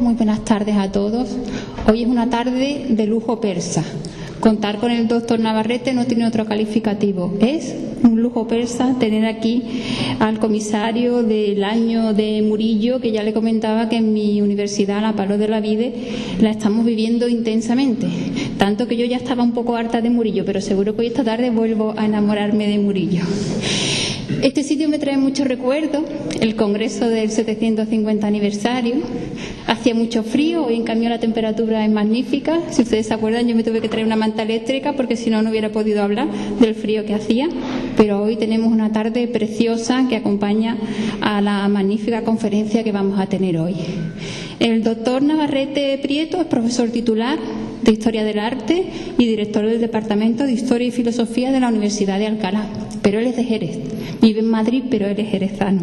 muy buenas tardes a todos. Hoy es una tarde de lujo persa. Contar con el doctor Navarrete no tiene otro calificativo. Es un lujo persa tener aquí al comisario del año de Murillo, que ya le comentaba que en mi universidad, la Palo de la Vide, la estamos viviendo intensamente. Tanto que yo ya estaba un poco harta de Murillo, pero seguro que hoy esta tarde vuelvo a enamorarme de Murillo. Este sitio me trae muchos recuerdos, el congreso del 750 aniversario. Hacía mucho frío, hoy en cambio la temperatura es magnífica. Si ustedes se acuerdan, yo me tuve que traer una manta eléctrica porque si no, no hubiera podido hablar del frío que hacía. Pero hoy tenemos una tarde preciosa que acompaña a la magnífica conferencia que vamos a tener hoy. El doctor Navarrete Prieto es profesor titular de Historia del Arte y director del Departamento de Historia y Filosofía de la Universidad de Alcalá, pero él es de Jerez. Vive en Madrid, pero él es jerezano.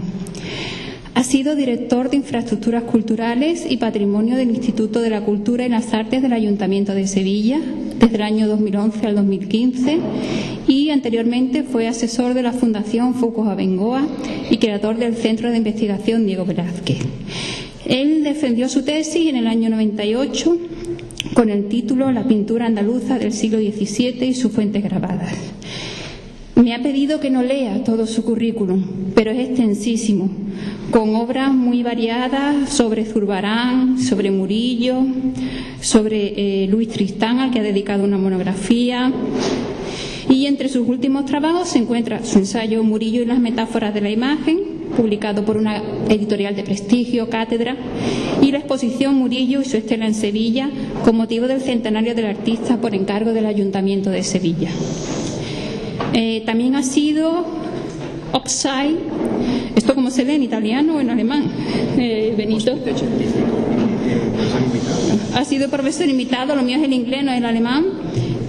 Ha sido director de Infraestructuras Culturales y Patrimonio del Instituto de la Cultura y las Artes del Ayuntamiento de Sevilla desde el año 2011 al 2015 y anteriormente fue asesor de la Fundación Focus Abengoa y creador del Centro de Investigación Diego Velázquez. Él defendió su tesis en el año 98 con el título La pintura andaluza del siglo XVII y sus fuentes grabadas. Me ha pedido que no lea todo su currículum, pero es extensísimo, con obras muy variadas sobre Zurbarán, sobre Murillo, sobre Luis Tristán, al que ha dedicado una monografía. Y entre sus últimos trabajos se encuentra su ensayo Murillo y las metáforas de la imagen, publicado por una editorial de prestigio, Cátedra, y la exposición Murillo y su estela en Sevilla, con motivo del centenario del artista por encargo del Ayuntamiento de Sevilla. También ha sido Upside, ¿esto cómo se lee en italiano o en alemán? Benito. Ha sido profesor invitado, lo mío es el inglés, no el alemán,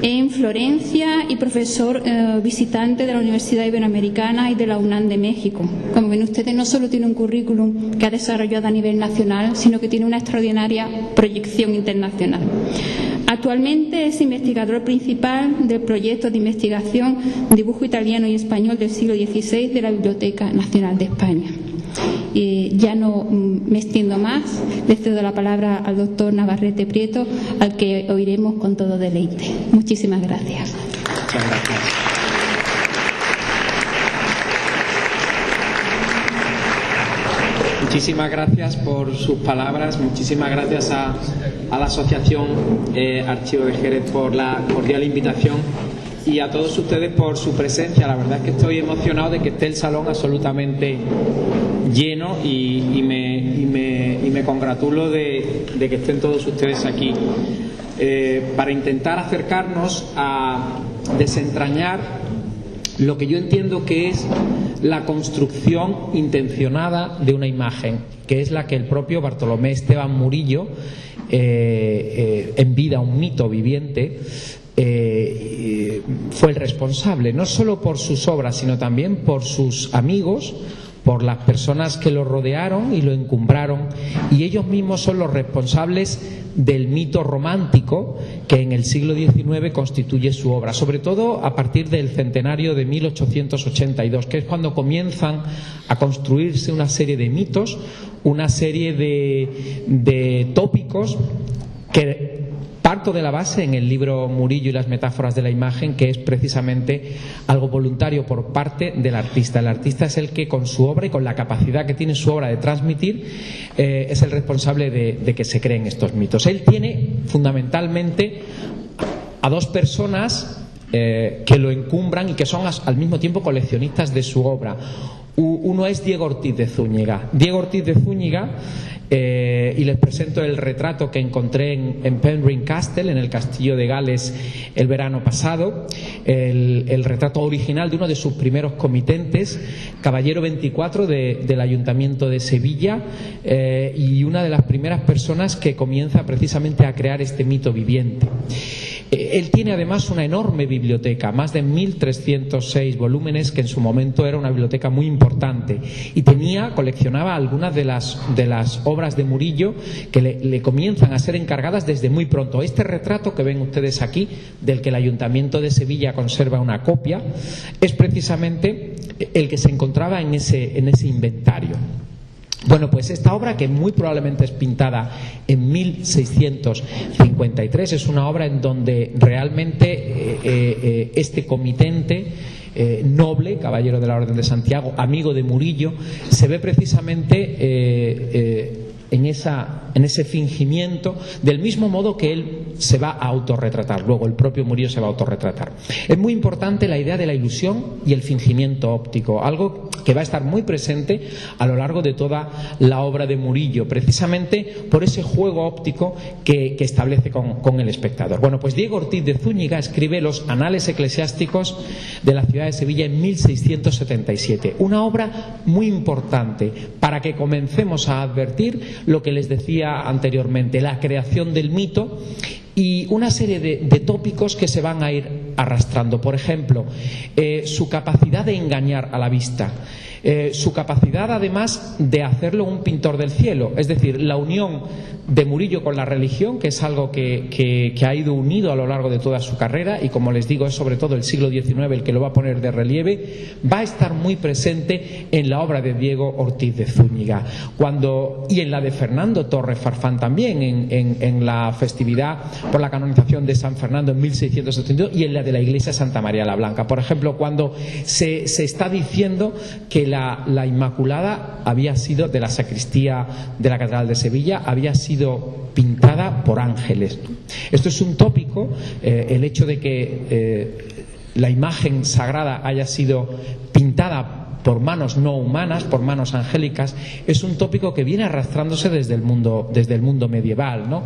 en Florencia y profesor visitante de la Universidad Iberoamericana y de la UNAM de México. Como ven ustedes, no solo tiene un currículum que ha desarrollado a nivel nacional, sino que tiene una extraordinaria proyección internacional. Actualmente es investigador principal del proyecto de investigación Dibujo italiano y español del siglo XVI de la Biblioteca Nacional de España. Ya no me extiendo más, le cedo la palabra al doctor Navarrete Prieto, al que oiremos con todo deleite. Muchísimas gracias. Muchas gracias. Muchísimas gracias por sus palabras, muchísimas gracias a la Asociación Archivo de Jerez por la cordial invitación y a todos ustedes por su presencia. La verdad es que estoy emocionado de que esté el salón absolutamente lleno y me congratulo de que estén todos ustedes aquí para intentar acercarnos a desentrañar lo que yo entiendo que es la construcción intencionada de una imagen, que es la que el propio Bartolomé Esteban Murillo, en vida un mito viviente, fue el responsable, no solo por sus obras, sino también por sus amigos, por las personas que lo rodearon y lo encumbraron, y ellos mismos son los responsables del mito romántico que en el siglo XIX constituye su obra, sobre todo a partir del centenario de 1882, que es cuando comienzan a construirse una serie de mitos, una serie de tópicos que parto de la base en el libro Murillo y las metáforas de la imagen, que es precisamente algo voluntario por parte del artista. El artista es el que, con su obra y con la capacidad que tiene su obra de transmitir, es el responsable de que se creen estos mitos. Él tiene fundamentalmente a dos personas que lo encumbran y que son al mismo tiempo coleccionistas de su obra. Uno es Diego Ortiz de Zúñiga. Diego Ortiz de Zúñiga, y les presento el retrato que encontré en Penryn Castle, en el castillo de Gales, el verano pasado, el retrato original de uno de sus primeros comitentes, caballero 24 del Ayuntamiento de Sevilla, y una de las primeras personas que comienza precisamente a crear este mito viviente. Él tiene además una enorme biblioteca, más de 1.306 volúmenes, que en su momento era una biblioteca muy importante, y coleccionaba algunas de las obras de Murillo que le comienzan a ser encargadas desde muy pronto. Este retrato que ven ustedes aquí, del que el Ayuntamiento de Sevilla conserva una copia, es precisamente el que se encontraba en ese inventario. Bueno, pues esta obra, que muy probablemente es pintada en 1653, es una obra en donde realmente este comitente noble, caballero de la Orden de Santiago, amigo de Murillo, se ve precisamente en ese fingimiento, del mismo modo que él se va a autorretratar. Luego el propio Murillo se va a autorretratar. Es muy importante la idea de la ilusión y el fingimiento óptico, algo que va a estar muy presente a lo largo de toda la obra de Murillo, precisamente por ese juego óptico que establece con el espectador. Bueno, pues Diego Ortiz de Zúñiga escribe los Anales Eclesiásticos de la ciudad de Sevilla en 1677, una obra muy importante para que comencemos a advertir lo que les decía anteriormente, la creación del mito y una serie de tópicos que se van a ir arrastrando. Por ejemplo, su capacidad de engañar a la vista, su capacidad además de hacerlo un pintor del cielo, es decir, la unión de Murillo con la religión, que es algo que ha ido unido a lo largo de toda su carrera, y como les digo es sobre todo el siglo XIX el que lo va a poner de relieve, va a estar muy presente en la obra de Diego Ortiz de Zúñiga, y en la de Fernando Torres Farfán también, en la festividad por la canonización de San Fernando en 1672, y en la de la iglesia de Santa María la Blanca. Por ejemplo, cuando se está diciendo que la Inmaculada había sido, de la sacristía de la Catedral de Sevilla, había sido pintada por ángeles. Esto es un tópico, el hecho de que la imagen sagrada haya sido pintada por manos no humanas, por manos angélicas, es un tópico que viene arrastrándose desde el mundo medieval, ¿no?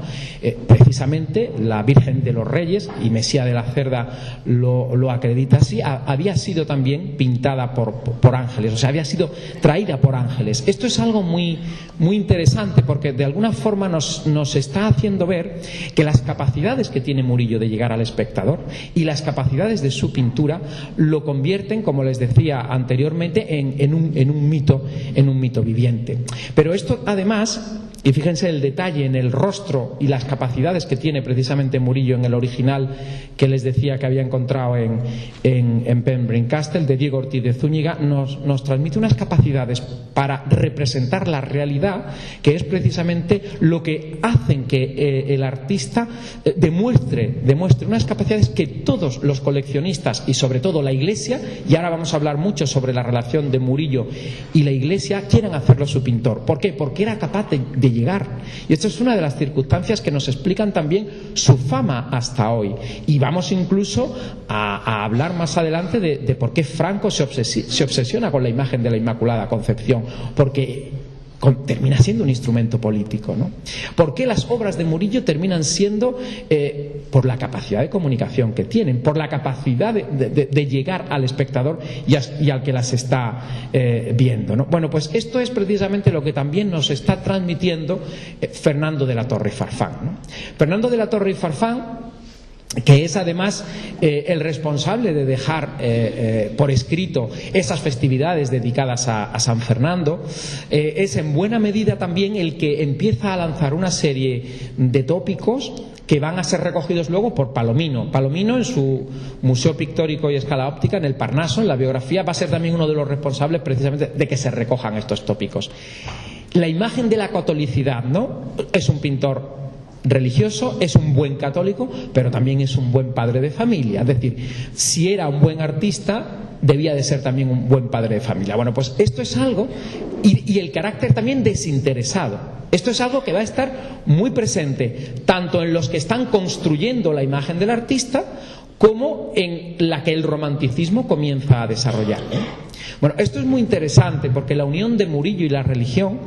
Precisamente la Virgen de los Reyes, y Mesía de la Cerda lo acredita así, había sido también pintada por ángeles, o sea, había sido traída por ángeles. Esto es algo muy, muy interesante, porque de alguna forma nos está haciendo ver que las capacidades que tiene Murillo de llegar al espectador y las capacidades de su pintura lo convierten, como les decía anteriormente, en un mito viviente. Pero esto además, y fíjense el detalle en el rostro y las capacidades que tiene precisamente Murillo en el original que les decía que había encontrado en Pembroke Castle, de Diego Ortiz de Zúñiga, nos transmite unas capacidades para representar la realidad, que es precisamente lo que hacen que el artista demuestre unas capacidades que todos los coleccionistas y sobre todo la Iglesia, y ahora vamos a hablar mucho sobre la relación de Murillo y la Iglesia, quieran hacerlo su pintor. ¿Por qué? Porque era capaz de llegar. Y esto es una de las circunstancias que nos explican también su fama hasta hoy. Y vamos incluso a hablar más adelante de por qué Franco se obsesiona con la imagen de la Inmaculada Concepción, porque termina siendo un instrumento político, ¿no? ¿Por qué las obras de Murillo terminan siendo por la capacidad de comunicación que tienen, por la capacidad de llegar al espectador y al que las está viendo, ¿no? Bueno, pues esto es precisamente lo que también nos está transmitiendo Fernando de la Torre y Farfán, ¿no? Fernando de la Torre y Farfán, que es además el responsable de dejar por escrito esas festividades dedicadas a San Fernando, es en buena medida también el que empieza a lanzar una serie de tópicos que van a ser recogidos luego por Palomino. Palomino, en su Museo Pictórico y Escala Óptica, en el Parnaso, en la biografía, va a ser también uno de los responsables precisamente de que se recojan estos tópicos. La imagen de la catolicidad, ¿no? Es un pintor religioso, es un buen católico, pero también es un buen padre de familia. Es decir, si era un buen artista, debía de ser también un buen padre de familia. Bueno, pues esto es algo, y el carácter también desinteresado. Esto es algo que va a estar muy presente, tanto en los que están construyendo la imagen del artista, como en la que el romanticismo comienza a desarrollar. Bueno, esto es muy interesante, porque la unión de Murillo y la religión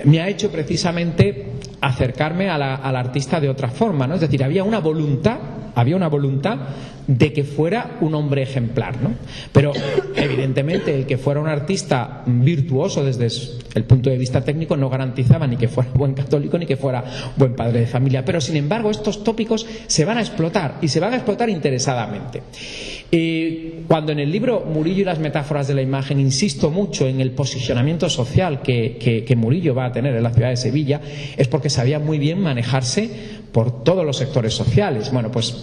me ha hecho precisamente acercarme al artista de otra forma, ¿no? Es decir, había una voluntad de que fuera un hombre ejemplar, ¿no? Pero evidentemente el que fuera un artista virtuoso desde el punto de vista técnico no garantizaba ni que fuera buen católico ni que fuera buen padre de familia. Pero sin embargo estos tópicos se van a explotar, y se van a explotar interesadamente. Cuando en el libro Murillo y las metáforas de la imagen insisto mucho en el posicionamiento social que Murillo va a tener en la ciudad de Sevilla, es porque sabía muy bien manejarse por todos los sectores sociales. Bueno, pues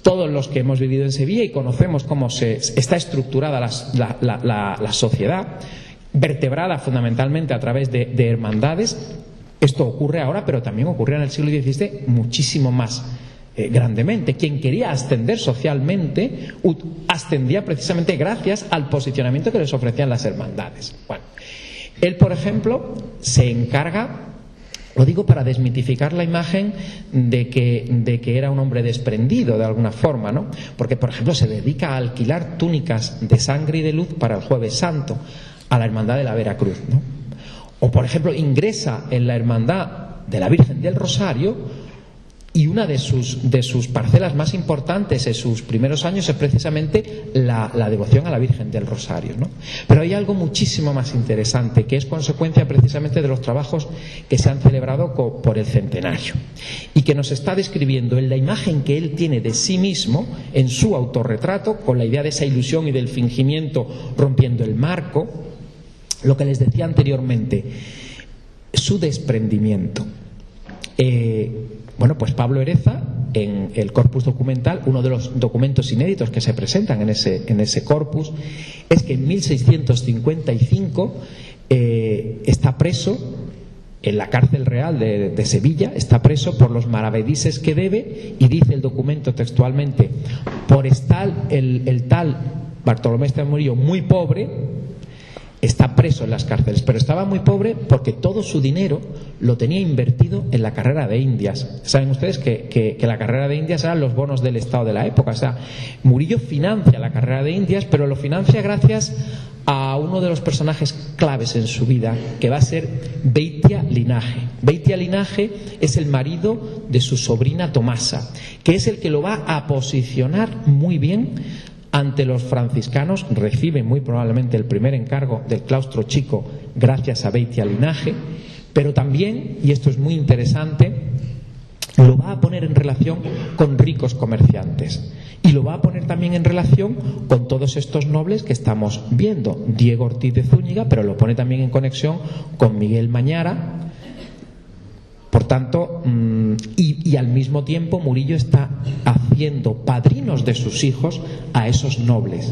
todos los que hemos vivido en Sevilla y conocemos cómo está estructurada la sociedad, vertebrada fundamentalmente a través de hermandades. Esto ocurre ahora, pero también ocurría en el siglo XVII muchísimo más grandemente. Quien quería ascender socialmente ascendía precisamente gracias al posicionamiento que les ofrecían las hermandades. Bueno, él, por ejemplo, se encarga, lo digo para desmitificar la imagen de que era un hombre desprendido de alguna forma, ¿no? Porque, por ejemplo, se dedica a alquilar túnicas de sangre y de luz para el Jueves Santo a la Hermandad de la Veracruz, ¿no? O, por ejemplo, ingresa en la Hermandad de la Virgen del Rosario, y una de sus parcelas más importantes en sus primeros años es precisamente la devoción a la Virgen del Rosario, ¿no? Pero hay algo muchísimo más interesante, que es consecuencia precisamente de los trabajos que se han celebrado por el centenario, y que nos está describiendo en la imagen que él tiene de sí mismo, en su autorretrato, con la idea de esa ilusión y del fingimiento rompiendo el marco, lo que les decía anteriormente, su desprendimiento. Bueno, pues Pablo Ereza, en el corpus documental, uno de los documentos inéditos que se presentan en ese corpus, es que en 1655 está preso en la cárcel real de Sevilla, está preso por los maravedises que debe, y dice el documento textualmente: por estar el tal Bartolomé de Murillo muy pobre, está preso en las cárceles, pero estaba muy pobre porque todo su dinero lo tenía invertido en la carrera de Indias. Saben ustedes que la carrera de Indias eran los bonos del Estado de la época. O sea, Murillo financia la carrera de Indias, pero lo financia gracias a uno de los personajes claves en su vida, que va a ser Beitia Linaje. Beitia Linaje es el marido de su sobrina Tomasa, que es el que lo va a posicionar muy bien ante los franciscanos. Recibe muy probablemente el primer encargo del claustro chico gracias a Beitia Linaje, pero también, y esto es muy interesante, lo va a poner en relación con ricos comerciantes, y lo va a poner también en relación con todos estos nobles que estamos viendo, Diego Ortiz de Zúñiga, pero lo pone también en conexión con Miguel Mañara. Por tanto, y al mismo tiempo Murillo está haciendo padrinos de sus hijos a esos nobles.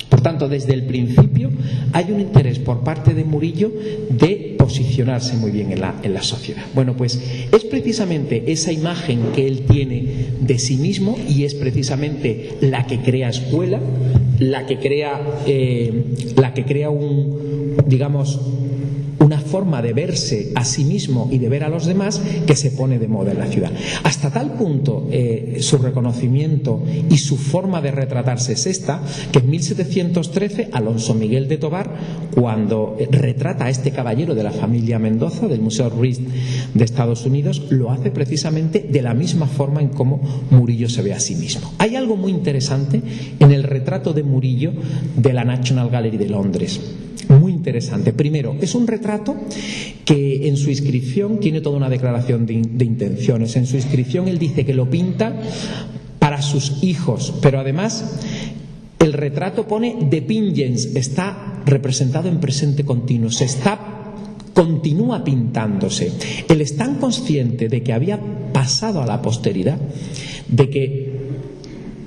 Por tanto, desde el principio hay un interés por parte de Murillo de posicionarse muy bien en la sociedad. Bueno, pues es precisamente esa imagen que él tiene de sí mismo, y es precisamente la que crea escuela, la que crea una forma de verse a sí mismo y de ver a los demás, que se pone de moda en la ciudad. Hasta tal punto su reconocimiento y su forma de retratarse es esta, que en 1713 Alonso Miguel de Tovar, cuando retrata a este caballero de la familia Mendoza del Museo Ruiz de Estados Unidos, lo hace precisamente de la misma forma en cómo Murillo se ve a sí mismo. Hay algo muy interesante en el retrato de Murillo de la National Gallery de Londres. Muy interesante. Primero, es un retrato que en su inscripción tiene toda una declaración de intenciones. En su inscripción él dice que lo pinta para sus hijos, pero además el retrato pone de Pingens, está representado en presente continuo, continúa pintándose. Él es tan consciente de que había pasado a la posteridad, de que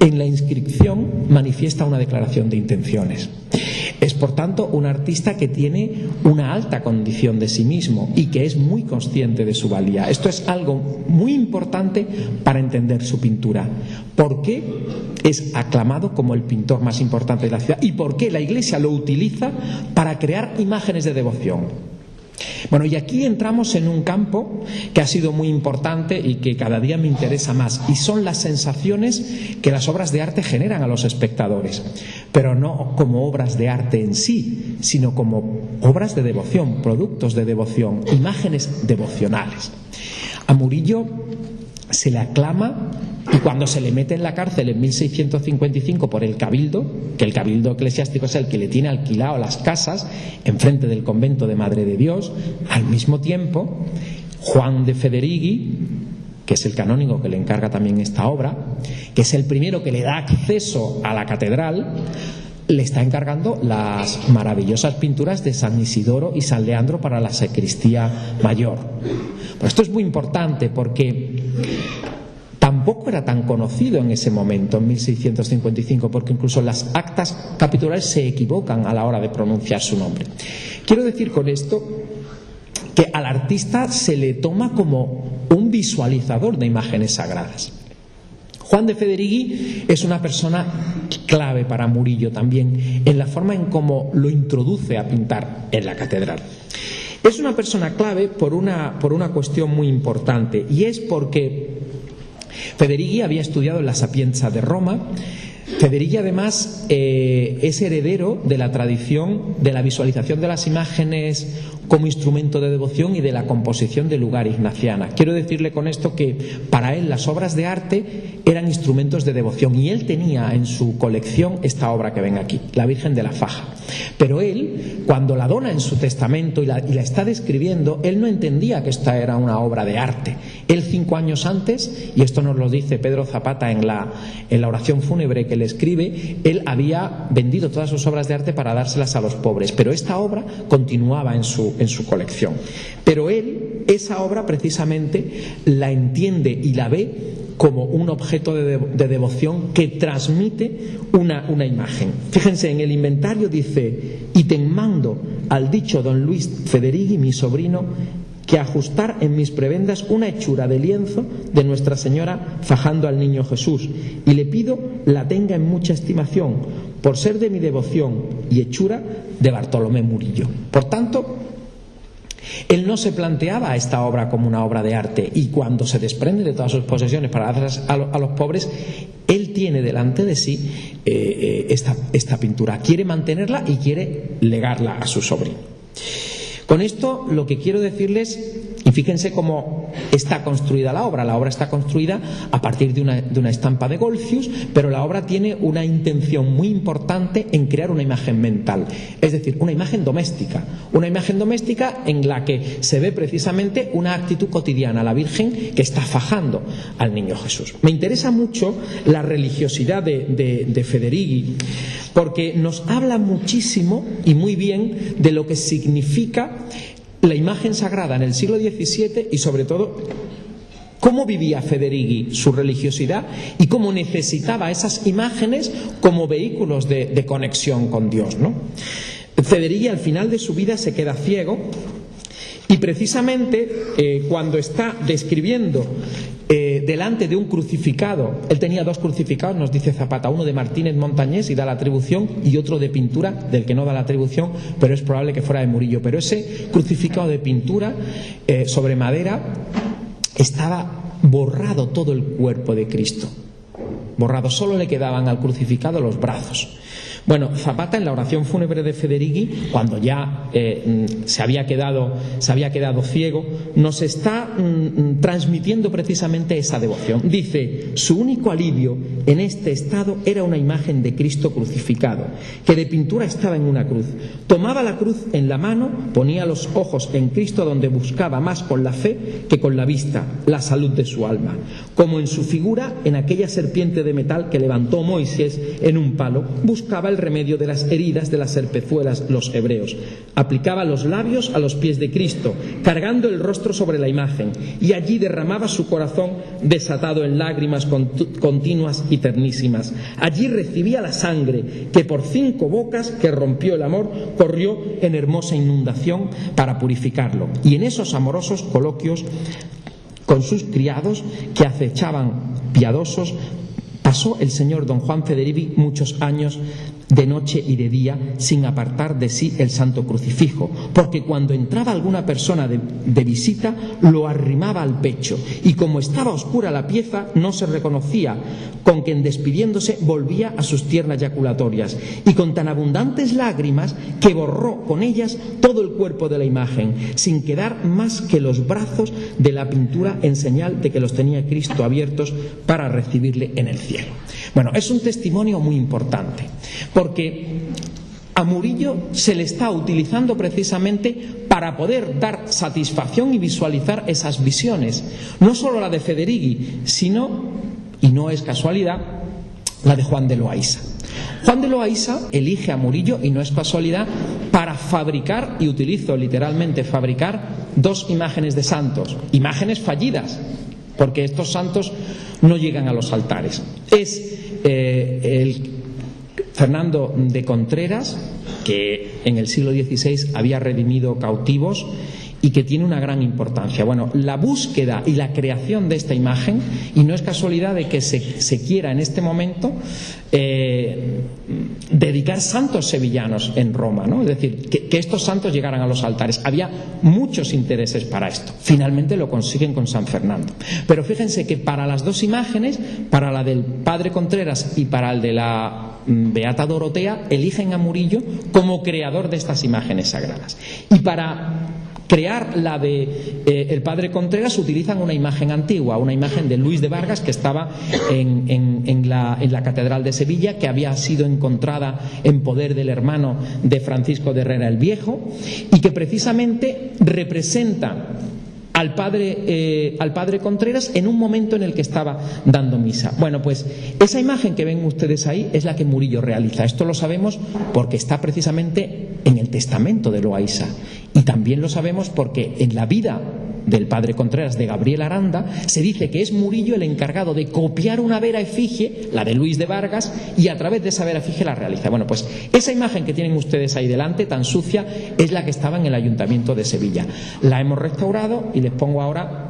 en la inscripción manifiesta una declaración de intenciones. Es, por tanto, un artista que tiene una alta condición de sí mismo y que es muy consciente de su valía. Esto es algo muy importante para entender su pintura. ¿Por qué es aclamado como el pintor más importante de la ciudad? ¿Y por qué la Iglesia lo utiliza para crear imágenes de devoción? Bueno, y aquí entramos en un campo que ha sido muy importante y que cada día me interesa más, y son las sensaciones que las obras de arte generan a los espectadores, pero no como obras de arte en sí, sino como obras de devoción, productos de devoción, imágenes devocionales. A Murillo se le aclama, y cuando se le mete en la cárcel en 1655 por el cabildo, que el cabildo eclesiástico es el que le tiene alquilado las casas enfrente del convento de Madre de Dios, al mismo tiempo Juan de Federighi, que es el canónigo que le encarga también esta obra, que es el primero que le da acceso a la catedral, le está encargando las maravillosas pinturas de San Isidoro y San Leandro para la sacristía mayor. Pero esto es muy importante porque tampoco tampoco era tan conocido en ese momento, en 1655, porque incluso las actas capitulares se equivocan a la hora de pronunciar su nombre. Quiero decir con esto que al artista se le toma como un visualizador de imágenes sagradas. Juan de Federighi es una persona clave para Murillo también en la forma en cómo lo introduce a pintar en la catedral. Es una persona clave por una cuestión muy importante, y es porque Federighi había estudiado en la Sapienza de Roma. Federighi además es heredero de la tradición de la visualización de las imágenes como instrumento de devoción y de la composición de lugar ignaciana. Quiero decirle con esto que para él las obras de arte eran instrumentos de devoción, y él tenía en su colección esta obra que ven aquí, la Virgen de la Faja. Pero él, cuando la dona en su testamento y la está describiendo, él no entendía que esta era una obra de arte. Él 5 años antes, y esto nos lo dice Pedro Zapata en la oración fúnebre que le escribe, él había vendido todas sus obras de arte para dárselas a los pobres, pero esta obra continuaba en su colección. Pero él, esa obra precisamente la entiende y la ve como un objeto de devoción que transmite una imagen. Fíjense, en el inventario dice: y te mando al dicho don Luis Federighi, mi sobrino, que ajustar en mis prebendas una hechura de lienzo de Nuestra Señora fajando al niño Jesús, y le pido la tenga en mucha estimación, por ser de mi devoción y hechura de Bartolomé Murillo. Por tanto, él no se planteaba esta obra como una obra de arte, y cuando se desprende de todas sus posesiones para darlas a los pobres, él tiene delante de sí esta pintura, quiere mantenerla y quiere legarla a su sobrino. Con esto lo que quiero decirles, y fíjense cómo está construida la obra. La obra está construida a partir de una estampa de Goltzius, pero la obra tiene una intención muy importante en crear una imagen mental, es decir, una imagen doméstica en la que se ve precisamente una actitud cotidiana, la Virgen que está fajando al niño Jesús. Me interesa mucho la religiosidad de Federighi, porque nos habla muchísimo y muy bien de lo que significa la imagen sagrada en el siglo XVII, y sobre todo cómo vivía Federighi su religiosidad y cómo necesitaba esas imágenes como vehículos de conexión con Dios, ¿no? Federighi al final de su vida se queda ciego, y precisamente cuando está describiendo delante de un crucificado, él tenía 2 crucificados, nos dice Zapata, uno de Martínez Montañés y da la atribución, y otro de pintura del que no da la atribución, pero es probable que fuera de Murillo. Pero ese crucificado de pintura sobre madera estaba borrado todo el cuerpo de Cristo, borrado, solo le quedaban al crucificado los brazos. Bueno, Zapata en la oración fúnebre de Federighi, cuando ya se había quedado ciego, nos está transmitiendo precisamente esa devoción. Dice: su único alivio en este estado era una imagen de Cristo crucificado, que de pintura estaba en una cruz. Tomaba la cruz en la mano, ponía los ojos en Cristo, donde buscaba más con la fe que con la vista la salud de su alma, como en su figura en aquella serpiente de metal que levantó Moisés en un palo, buscaba el remedio de las heridas de las serpezuelas los hebreos. Aplicaba los labios a los pies de Cristo, cargando el rostro sobre la imagen, y allí derramaba su corazón desatado en lágrimas continuas y ternísimas. Allí recibía la sangre que por 5 bocas que rompió el amor corrió en hermosa inundación para purificarlo. Y en esos amorosos coloquios con sus criados que acechaban piadosos, pasó el señor don Juan Federighi muchos años de noche y de día sin apartar de sí el santo crucifijo, porque cuando entraba alguna persona de visita lo arrimaba al pecho, y como estaba oscura la pieza no se reconocía, con que en despidiéndose volvía a sus tiernas yaculatorias, y con tan abundantes lágrimas que borró con ellas todo el cuerpo de la imagen, sin quedar más que los brazos de la pintura, en señal de que los tenía Cristo abiertos para recibirle en el cielo. Bueno, es un testimonio muy importante, porque a Murillo se le está utilizando precisamente para poder dar satisfacción y visualizar esas visiones, no solo la de Federighi, sino, y no es casualidad, la de Juan de Loaysa. Juan de Loaysa elige a Murillo, y no es casualidad, para fabricar, y utilizo literalmente fabricar, 2 imágenes de santos, imágenes fallidas, porque estos santos no llegan a los altares. Es el Fernando de Contreras, que en el siglo XVI había redimido cautivos y que tiene una gran importancia. Bueno, la búsqueda y la creación de esta imagen, y no es casualidad de que se quiera en este momento dedicar santos sevillanos en Roma, ¿no? Es decir, que estos santos llegaran a los altares. Había muchos intereses para esto. Finalmente lo consiguen con San Fernando. Pero fíjense que para las dos imágenes, para la del padre Contreras y para el de la Beata Dorotea, eligen a Murillo como creador de estas imágenes sagradas. Y para crear la de el padre Contreras utilizan una imagen antigua, una imagen de Luis de Vargas que estaba en la Catedral de Sevilla, que había sido encontrada en poder del hermano de Francisco de Herrera el Viejo, y que precisamente representa al padre Contreras en un momento en el que estaba dando misa. Bueno, pues esa imagen que ven ustedes ahí es la que Murillo realiza. Esto lo sabemos porque está precisamente en el testamento de Loaysa, y también lo sabemos porque en la vida del padre Contreras, de Gabriel Aranda, se dice que es Murillo el encargado de copiar una vera efigie, la de Luis de Vargas, y a través de esa vera efigie la realiza. Bueno, pues esa imagen que tienen ustedes ahí delante, tan sucia, es la que estaba en el Ayuntamiento de Sevilla. La hemos restaurado y les pongo ahora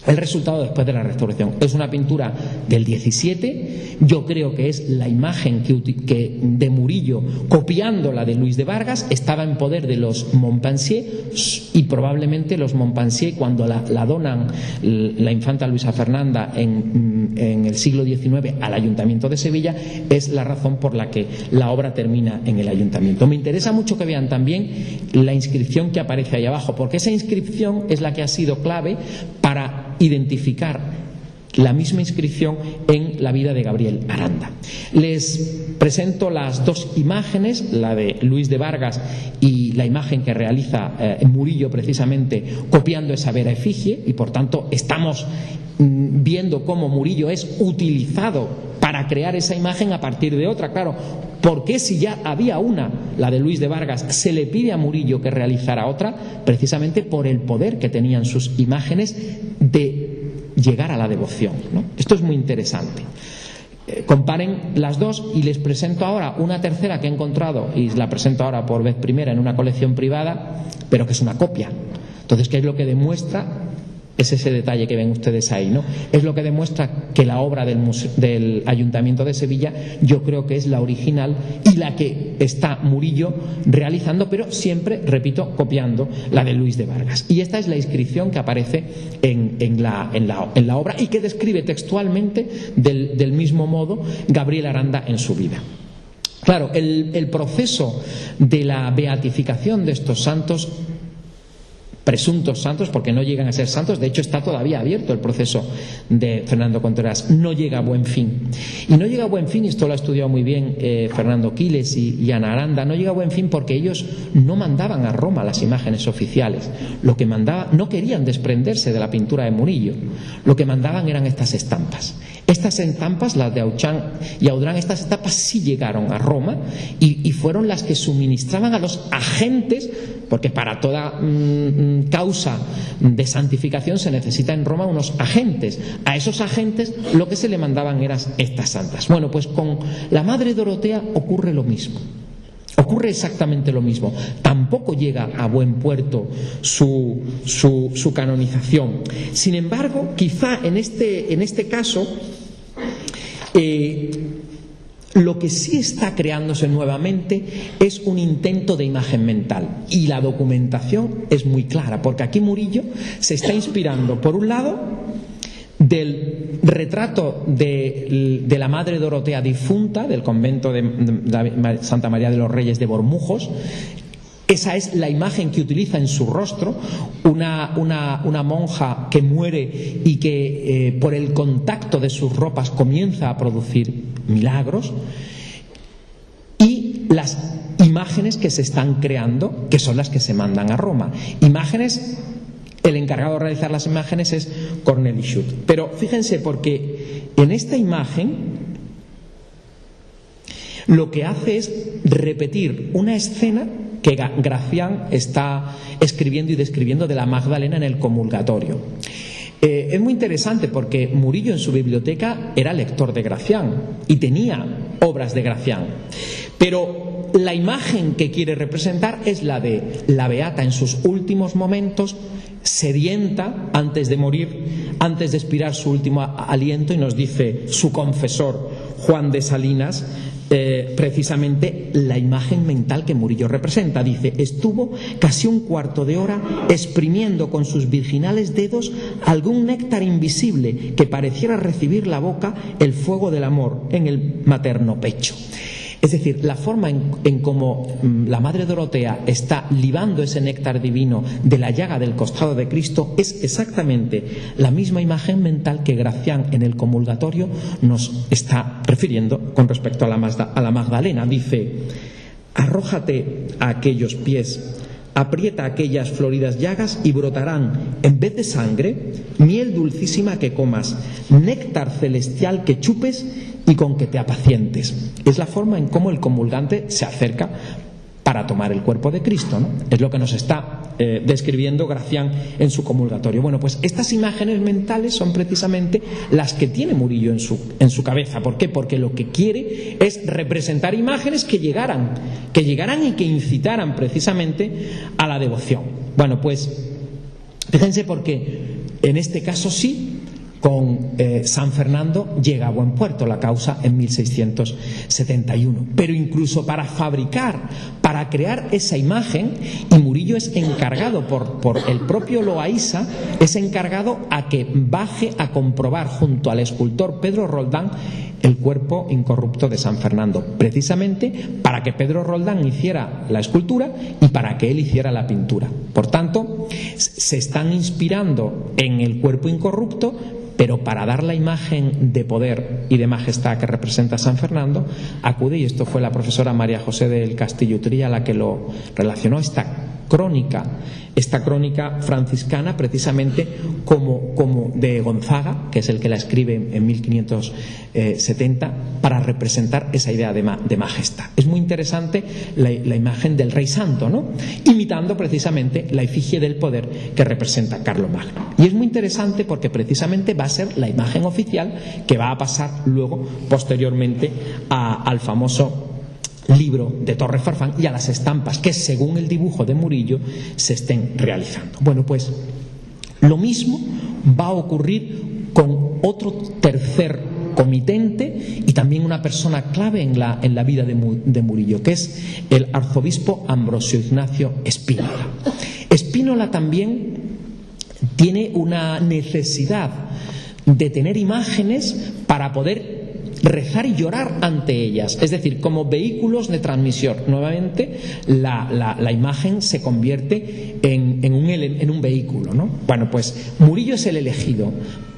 el resultado después de la restauración. Es una pintura del 17, yo creo que es la imagen que de Murillo, copiando la de Luis de Vargas, estaba en poder de los Montpensier, y probablemente los Montpensier, cuando la donan la infanta Luisa Fernanda en el siglo XIX al Ayuntamiento de Sevilla, es la razón por la que la obra termina en el Ayuntamiento. Me interesa mucho que vean también la inscripción que aparece ahí abajo, porque esa inscripción es la que ha sido clave para identificar la misma inscripción en la vida de Gabriel Aranda. Les presento las dos imágenes, la de Luis de Vargas y la imagen que realiza Murillo, precisamente copiando esa vera efigie, y por tanto estamos viendo cómo Murillo es utilizado para crear esa imagen a partir de otra. Claro, ¿por qué si ya había una, la de Luis de Vargas, se le pide a Murillo que realizara otra? Precisamente por el poder que tenían sus imágenes de llegar a la devoción, ¿no? Esto es muy interesante. Comparen las dos y les presento ahora una tercera que he encontrado, y la presento ahora por vez primera en una colección privada, pero que es una copia. Entonces, ¿qué es lo que demuestra? Es ese detalle que ven ustedes ahí, ¿no? Es lo que demuestra que la obra del Ayuntamiento de Sevilla, yo creo que es la original y la que está Murillo realizando, pero siempre, repito, copiando la de Luis de Vargas. Y esta es la inscripción que aparece en la obra, y que describe textualmente del mismo modo Gabriel Aranda en su vida. Claro, el proceso de la beatificación de estos santos, presuntos santos, porque no llegan a ser santos, de hecho está todavía abierto el proceso de Fernando Contreras, no llega a buen fin. Y no llega a buen fin, y esto lo ha estudiado muy bien Fernando Quiles y Ana Aranda, no llega a buen fin porque ellos no mandaban a Roma las imágenes oficiales. Lo que mandaban, no querían desprenderse de la pintura de Murillo, lo que mandaban eran estas estampas. Estas estampas, las de Auchan y Audran, estas estampas sí llegaron a Roma y fueron las que suministraban a los agentes, porque para toda causa de santificación se necesita en Roma unos agentes. A esos agentes lo que se le mandaban eran estas santas. Bueno, pues con la Madre Dorotea ocurre lo mismo. Ocurre exactamente lo mismo. Tampoco llega a buen puerto su canonización. Sin embargo, quizá en este caso lo que sí está creándose nuevamente es un intento de imagen mental, y la documentación es muy clara, porque aquí Murillo se está inspirando, por un lado, del retrato de la Madre Dorotea difunta del convento de Santa María de los Reyes de Bormujos. Esa es la imagen que utiliza en su rostro, una monja que muere y que por el contacto de sus ropas comienza a producir milagros, y las imágenes que se están creando, que son las que se mandan a Roma. Imágenes, el encargado de realizar las imágenes es Corneli Schutt. Pero fíjense, porque en esta imagen lo que hace es repetir una escena que Gracián está escribiendo y describiendo de la Magdalena en el comulgatorio. Es muy interesante porque Murillo en su biblioteca era lector de Gracián y tenía obras de Gracián, pero la imagen que quiere representar es la de la beata en sus últimos momentos, sedienta antes de morir, antes de expirar su último aliento, y nos dice su confesor Juan de Salinas precisamente la imagen mental que Murillo representa. Dice: estuvo casi un cuarto de hora exprimiendo con sus virginales dedos algún néctar invisible que pareciera recibir la boca el fuego del amor en el materno pecho. Es decir, la forma en cómo la Madre Dorotea está libando ese néctar divino de la llaga del costado de Cristo es exactamente la misma imagen mental que Gracián en el comulgatorio nos está refiriendo con respecto a la Magdalena. Dice: arrójate a aquellos pies, aprieta aquellas floridas llagas y brotarán, en vez de sangre, miel dulcísima que comas, néctar celestial que chupes y con que te apacientes. Es la forma en cómo el comulgante se acerca para tomar el cuerpo de Cristo, ¿no? Es lo que nos está describiendo Gracián en su comulgatorio. Bueno, pues estas imágenes mentales son precisamente las que tiene Murillo en su cabeza. ¿Por qué? Porque lo que quiere es representar imágenes que llegaran y que incitaran precisamente a la devoción. Bueno, pues fíjense, porque en este caso sí, con San Fernando llega a buen puerto la causa en 1671. Pero incluso para crear esa imagen, y Murillo es encargado por el propio Loaysa, es encargado a que baje a comprobar junto al escultor Pedro Roldán el cuerpo incorrupto de San Fernando, precisamente para que Pedro Roldán hiciera la escultura y para que él hiciera la pintura. Por tanto, se están inspirando en el cuerpo incorrupto, pero para dar la imagen de poder y de majestad que representa San Fernando, acude, y esto fue la profesora María José del Castillo Utría la que lo relacionó, esta crónica franciscana, precisamente como de Gonzaga, que es el que la escribe en 1570, para representar esa idea de majestad. Es muy interesante la imagen del Rey Santo, ¿no?, imitando precisamente la efigie del poder que representa Carlomagno. Y es muy interesante porque precisamente va a ser la imagen oficial que va a pasar luego, posteriormente, al famoso libro de Torre Farfán y a las estampas que, según el dibujo de Murillo, se estén realizando. Bueno, pues lo mismo va a ocurrir con otro tercer comitente y también una persona clave en la vida de Murillo, que es el arzobispo Ambrosio Ignacio Spínola. Spínola también tiene una necesidad de tener imágenes para poder rezar y llorar ante ellas, es decir, como vehículos de transmisión. Nuevamente la imagen se convierte en un vehículo, ¿no? Bueno, pues Murillo es el elegido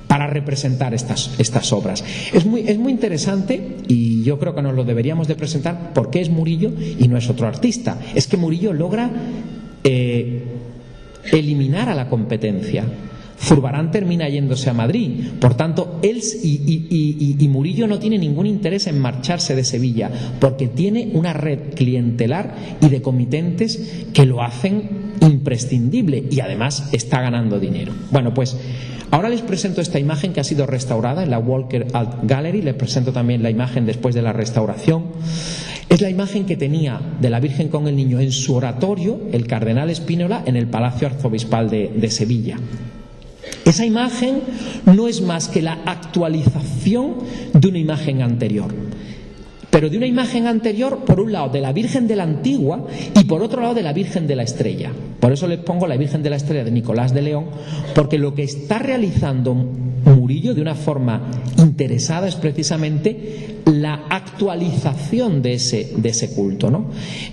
para representar estas obras. Es muy interesante, y yo creo que nos lo deberíamos de presentar, porque es Murillo y no es otro artista. Es que Murillo logra eliminar a la competencia. Zurbarán termina yéndose a Madrid, por tanto él y Murillo no tiene ningún interés en marcharse de Sevilla, porque tiene una red clientelar y de comitentes que lo hacen imprescindible, y además está ganando dinero. Bueno, pues ahora les presento esta imagen que ha sido restaurada en la Walker Art Gallery. Les presento también la imagen después de la restauración. Es la imagen que tenía de la Virgen con el Niño en su oratorio el cardenal Spínola en el Palacio Arzobispal de Sevilla. Esa imagen no es más que la actualización de una imagen anterior, pero de una imagen anterior, por un lado, de la Virgen de la Antigua y por otro lado de la Virgen de la Estrella. Por eso les pongo la Virgen de la Estrella de Nicolás de León, porque lo que está realizando Murillo de una forma interesada es precisamente la actualización de ese culto, ¿no?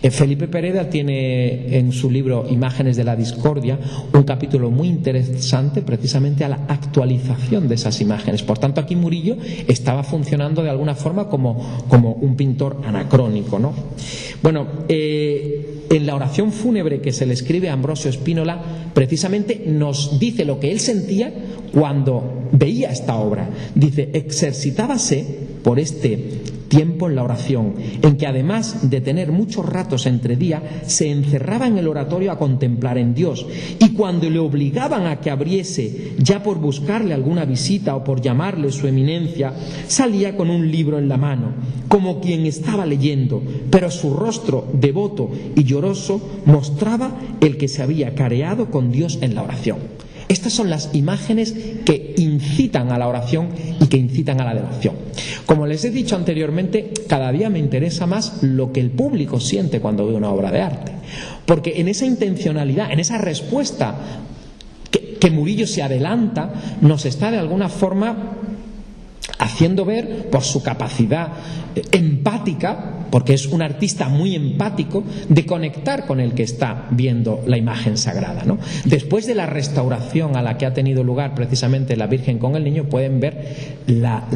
Felipe Pereda tiene en su libro Imágenes de la Discordia un capítulo muy interesante precisamente a la actualización de esas imágenes. Por tanto, aquí Murillo estaba funcionando de alguna forma como un pintor anacrónico, ¿no? Bueno, en la oración fúnebre que se le escribe a Ambrosio Spínola, precisamente nos dice lo que él sentía cuando veía esta obra. Dice: exercitábase por este tiempo en la oración, en que además de tener muchos ratos entre día, se encerraba en el oratorio a contemplar en Dios, y cuando le obligaban a que abriese, ya por buscarle alguna visita o por llamarle su eminencia, salía con un libro en la mano, como quien estaba leyendo, pero su rostro devoto y lloroso mostraba el que se había careado con Dios en la oración. Estas son las imágenes que incitan a la oración y que incitan a la devoción. Como les he dicho anteriormente, cada día me interesa más lo que el público siente cuando ve una obra de arte. Porque en esa intencionalidad, en esa respuesta que Murillo se adelanta, nos está de alguna forma haciendo ver, por su capacidad empática, porque es un artista muy empático, de conectar con el que está viendo la imagen sagrada, ¿no? Después de la restauración a la que ha tenido lugar precisamente la Virgen con el Niño, pueden ver la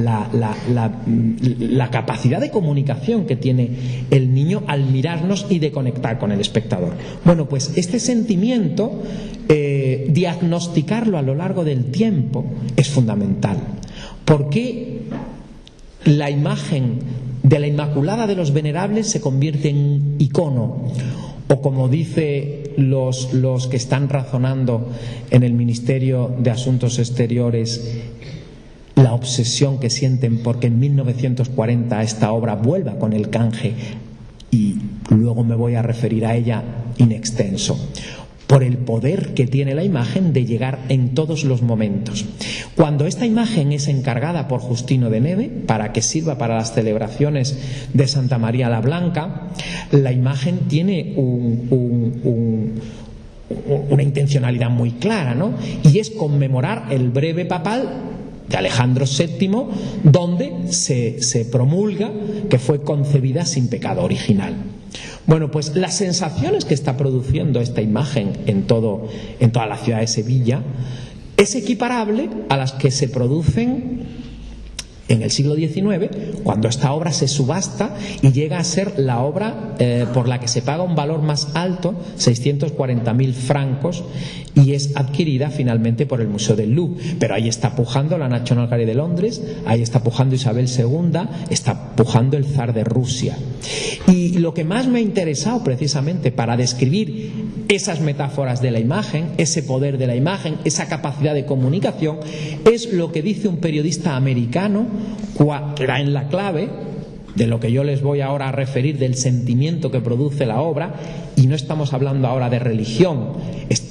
capacidad de comunicación que tiene el niño al mirarnos y de conectar con el espectador. Bueno, pues este sentimiento, diagnosticarlo a lo largo del tiempo es fundamental. ¿Por qué la imagen de la Inmaculada de los Venerables se convierte en icono? O como dice los que están razonando en el Ministerio de Asuntos Exteriores, la obsesión que sienten porque en 1940 esta obra vuelva con el canje, y luego me voy a referir a ella in extenso. Por el poder que tiene la imagen de llegar en todos los momentos. Cuando esta imagen es encargada por Justino de Neve para que sirva para las celebraciones de Santa María la Blanca, la imagen tiene una intencionalidad muy clara, ¿no? Y es conmemorar el breve papal de Alejandro VII, donde se promulga que fue concebida sin pecado original. Bueno, pues las sensaciones que está produciendo esta imagen en toda la ciudad de Sevilla es equiparable a las que se producen en el siglo XIX, cuando esta obra se subasta y llega a ser la obra por la que se paga un valor más alto, 640.000 francos, y es adquirida finalmente por el Museo del Louvre. Pero ahí está pujando la National Gallery de Londres, ahí está pujando Isabel II, está pujando el zar de Rusia. Y lo que más me ha interesado precisamente para describir esas metáforas de la imagen, ese poder de la imagen, esa capacidad de comunicación, es lo que dice un periodista americano, que da en la clave de lo que yo les voy ahora a referir, del sentimiento que produce la obra. Y no estamos hablando ahora de religión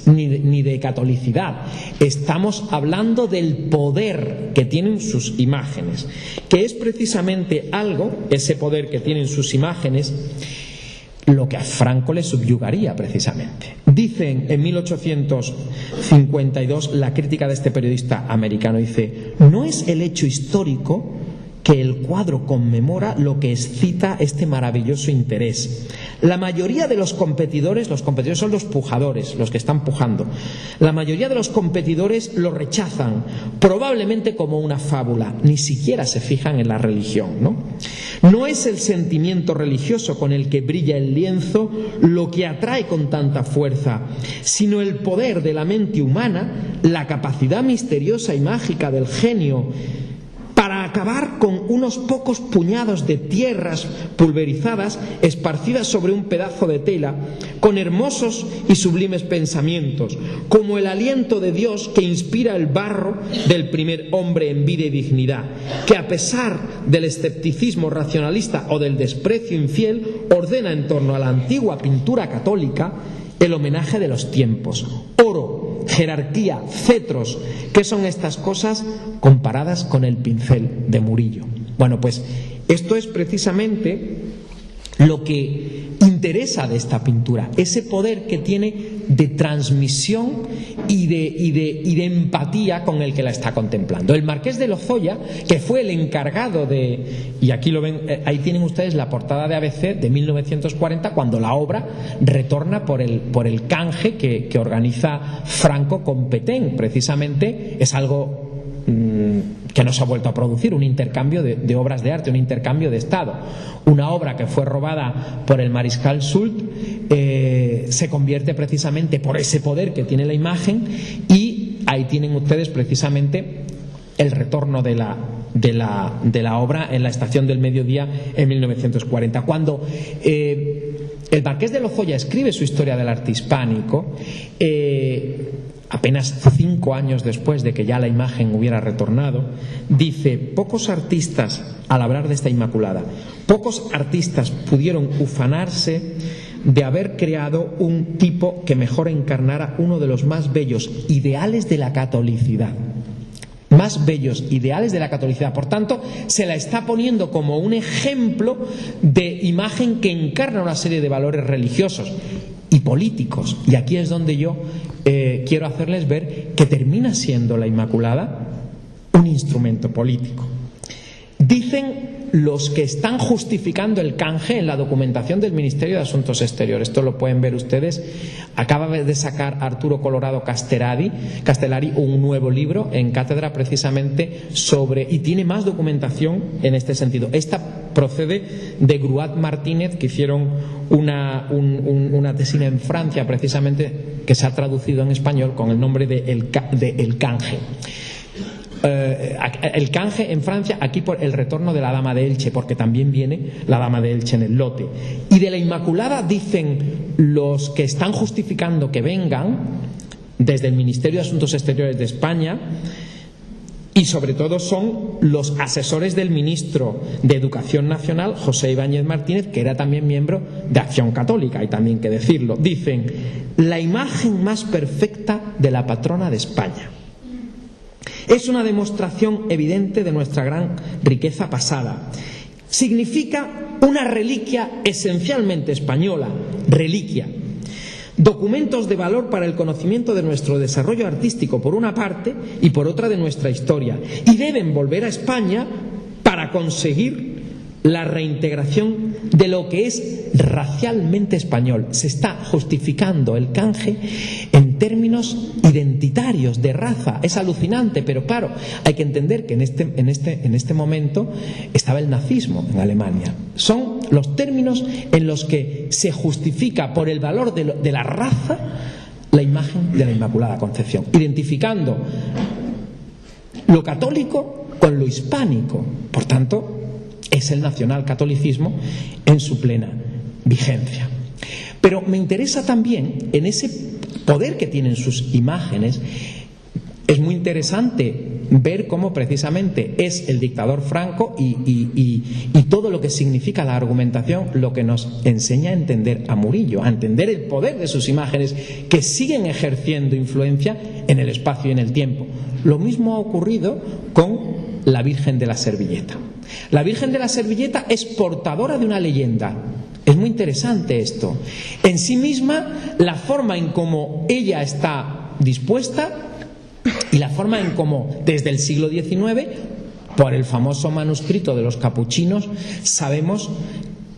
ni de catolicidad, estamos hablando del poder que tienen sus imágenes, que es precisamente ese poder que tienen sus imágenes, lo que a Franco le subyugaría precisamente. Dicen en 1852, la crítica de este periodista americano dice: no es el hecho histórico que el cuadro conmemora lo que excita este maravilloso interés. La mayoría de los competidores son los pujadores, los que están pujando. La mayoría de los competidores lo rechazan, probablemente como una fábula, ni siquiera se fijan en la religión, ¿no? No es el sentimiento religioso con el que brilla el lienzo lo que atrae con tanta fuerza, sino el poder de la mente humana, la capacidad misteriosa y mágica del genio, para acabar con unos pocos puñados de tierras pulverizadas esparcidas sobre un pedazo de tela, con hermosos y sublimes pensamientos, como el aliento de Dios que inspira el barro del primer hombre en vida y dignidad, que a pesar del escepticismo racionalista o del desprecio infiel, ordena en torno a la antigua pintura católica el homenaje de los tiempos. Oro, jerarquía, cetros, ¿qué son estas cosas comparadas con el pincel de Murillo? Bueno, pues esto es precisamente lo que interesa de esta pintura, ese poder que tiene de transmisión y de empatía con el que la está contemplando. El marqués de Lozoya, que fue el encargado y aquí lo ven, ahí tienen ustedes la portada de ABC de 1940, cuando la obra retorna por el canje que organiza Franco con Petén. Precisamente es algo que no se ha vuelto a producir, un intercambio de obras de arte, un intercambio de Estado. Una obra que fue robada por el mariscal Soult se convierte precisamente por ese poder que tiene la imagen, y ahí tienen ustedes precisamente el retorno de la de la obra en la Estación del Mediodía en 1940. Cuando el Marqués de Lozoya escribe su Historia del arte hispánico, apenas 5 años después de que ya la imagen hubiera retornado, dice: pocos artistas, al hablar de esta Inmaculada, pocos artistas pudieron ufanarse de haber creado un tipo que mejor encarnara uno de los más bellos ideales de la catolicidad. Más bellos ideales de la catolicidad. Por tanto, se la está poniendo como un ejemplo de imagen que encarna una serie de valores religiosos y políticos. Y aquí es donde yo quiero hacerles ver que termina siendo la Inmaculada un instrumento político. Dicen los que están justificando el canje en la documentación del Ministerio de Asuntos Exteriores. Esto lo pueden ver ustedes. Acaba de sacar Arturo Colorado Castellari un nuevo libro en cátedra precisamente sobre, y tiene más documentación en este sentido. Esta procede de Gruat Martínez, que hicieron una tesina en Francia precisamente, que se ha traducido en español con el nombre de El Canje. El canje en Francia, aquí por el retorno de la Dama de Elche, porque también viene la Dama de Elche en el lote. Y de la Inmaculada dicen los que están justificando que vengan desde el Ministerio de Asuntos Exteriores de España, y sobre todo son los asesores del ministro de Educación Nacional, José Ibáñez Martínez, que era también miembro de Acción Católica, hay también que decirlo. Dicen: la imagen más perfecta de la patrona de España. Es una demostración evidente de nuestra gran riqueza pasada. Significa una reliquia esencialmente española, reliquia. Documentos de valor para el conocimiento de nuestro desarrollo artístico por una parte y por otra de nuestra historia. Y deben volver a España para conseguir la reintegración de lo que es racialmente español. Se está justificando el canje en términos identitarios, de raza. Es alucinante, pero claro, hay que entender que en este momento estaba el nazismo en Alemania. Son los términos en los que se justifica por el valor de la raza la imagen de la Inmaculada Concepción, identificando lo católico con lo hispánico. Por tanto, es el nacionalcatolicismo en su plena vigencia. Pero me interesa también, en ese poder que tienen sus imágenes, es muy interesante ver cómo precisamente es el dictador Franco y todo lo que significa la argumentación lo que nos enseña a entender a Murillo, a entender el poder de sus imágenes, que siguen ejerciendo influencia en el espacio y en el tiempo. Lo mismo ha ocurrido con la Virgen de la Servilleta. La Virgen de la Servilleta es portadora de una leyenda. Es muy interesante esto. En sí misma, la forma en cómo ella está dispuesta y la forma en cómo, desde el siglo XIX, por el famoso manuscrito de los capuchinos, sabemos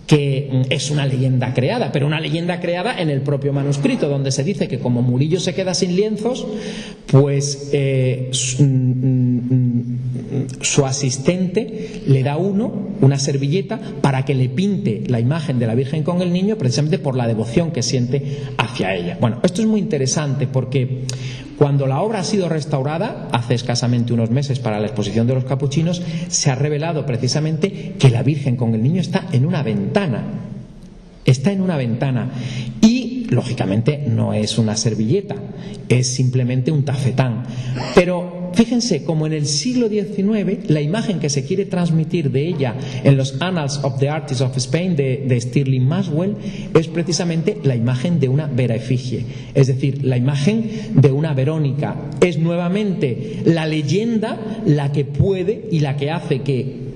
que es una leyenda creada, pero una leyenda creada en el propio manuscrito, donde se dice que como Murillo se queda sin lienzos, pues su asistente le da una servilleta para que le pinte la imagen de la Virgen con el niño, precisamente por la devoción que siente hacia ella. Bueno, esto es muy interesante porque cuando la obra ha sido restaurada, hace escasamente unos meses para la exposición de los capuchinos, se ha revelado precisamente que la Virgen con el niño está en una ventana. Está en una ventana. Y, lógicamente, no es una servilleta, es simplemente un tafetán. Pero fíjense, como en el siglo XIX, la imagen que se quiere transmitir de ella en los Annals of the Artists of Spain de Stirling Maswell es precisamente la imagen de una Vera Efigie, es decir, la imagen de una Verónica. Es nuevamente la leyenda la que puede y la que hace que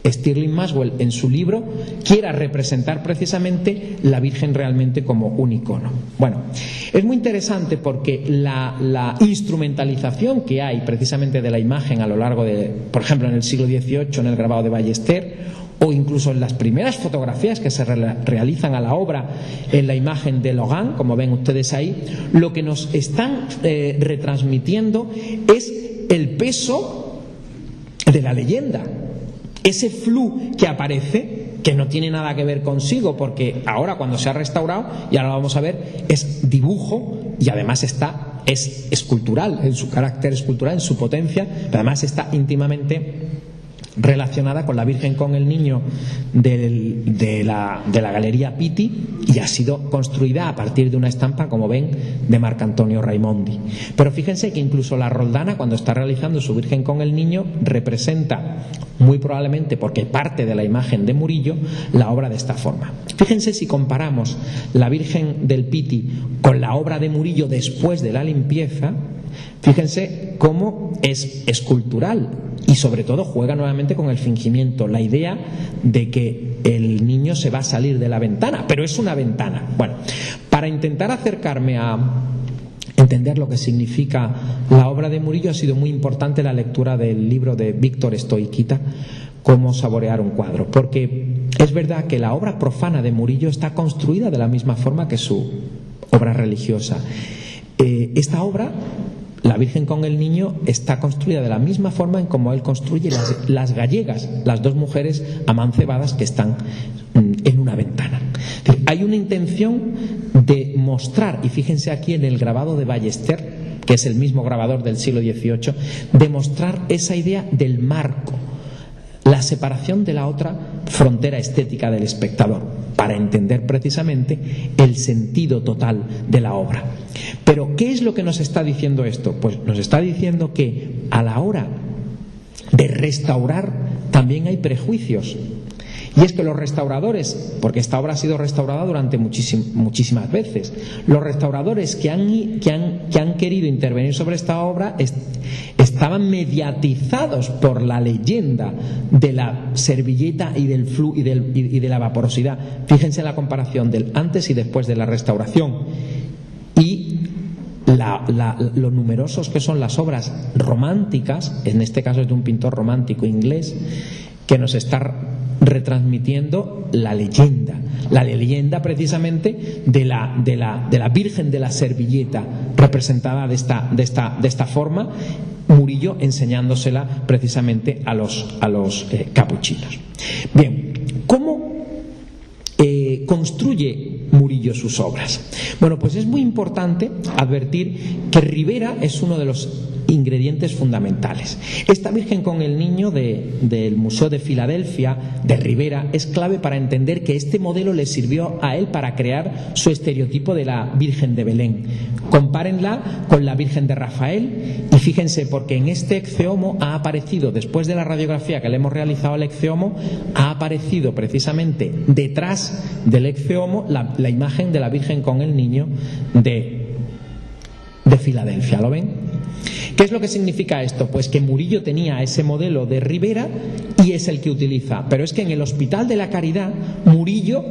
Stirling Maswell en su libro quiera representar precisamente la Virgen realmente como un icono. Bueno, es muy interesante porque la instrumentalización que hay precisamente de la imagen a lo largo de, por ejemplo, en el siglo XVIII, en el grabado de Ballester, o incluso en las primeras fotografías que se realizan a la obra en la imagen de Logan, como ven ustedes ahí, lo que nos están retransmitiendo es el peso de la leyenda. Ese flu que aparece, que no tiene nada que ver consigo, porque ahora cuando se ha restaurado, y ahora lo vamos a ver, es dibujo y además es escultural, en su carácter escultural, en su potencia, pero además está íntimamente relacionada con la Virgen con el Niño de la Galería Pitti, y ha sido construida a partir de una estampa, como ven, de Marcantonio Raimondi. Pero fíjense que incluso la Roldana, cuando está realizando su Virgen con el Niño, representa, muy probablemente porque parte de la imagen de Murillo, la obra de esta forma. Fíjense si comparamos la Virgen del Pitti con la obra de Murillo después de la limpieza. Fíjense cómo es escultural y sobre todo juega nuevamente con el fingimiento, la idea de que el niño se va a salir de la ventana, pero es una ventana. Bueno, para intentar acercarme a entender lo que significa la obra de Murillo, ha sido muy importante la lectura del libro de Víctor Stoiquita, Cómo saborear un cuadro, porque es verdad que la obra profana de Murillo está construida de la misma forma que su obra religiosa. Esta obra, la Virgen con el Niño, está construida de la misma forma en como él construye las gallegas, las dos mujeres amancebadas que están en una ventana. Hay una intención de mostrar, y fíjense aquí en el grabado de Ballester, que es el mismo grabador del siglo XVIII, de mostrar esa idea del marco, la separación de la otra frontera estética del espectador, para entender precisamente el sentido total de la obra. Pero, ¿qué es lo que nos está diciendo esto? Pues nos está diciendo que a la hora de restaurar también hay prejuicios. Y es que los restauradores, porque esta obra ha sido restaurada durante muchísimas veces, los restauradores que han querido intervenir sobre esta obra estaban mediatizados por la leyenda de la servilleta y del y de la vaporosidad. Fíjense en la comparación del antes y después de la restauración. Y lo numerosos que son las obras románticas, en este caso es de un pintor romántico inglés, que nos está retransmitiendo la leyenda precisamente de la Virgen de la Servilleta, representada de esta forma, Murillo enseñándosela precisamente a los capuchinos. Bien, ¿cómo construye Murillo sus obras? Bueno, pues es muy importante advertir que Ribera es uno de los ingredientes fundamentales. Esta Virgen con el Niño del Museo de Filadelfia, de Ribera, es clave para entender que este modelo le sirvió a él para crear su estereotipo de la Virgen de Belén. Compárenla con la Virgen de Rafael y fíjense, porque en este ecceomo ha aparecido, después de la radiografía que le hemos realizado al ecceomo, ha aparecido precisamente detrás del ecceomo la imagen de la Virgen con el Niño de Filadelfia. ¿Lo ven? ¿Qué es lo que significa esto? Pues que Murillo tenía ese modelo de Ribera y es el que utiliza. Pero es que en el Hospital de la Caridad, Murillo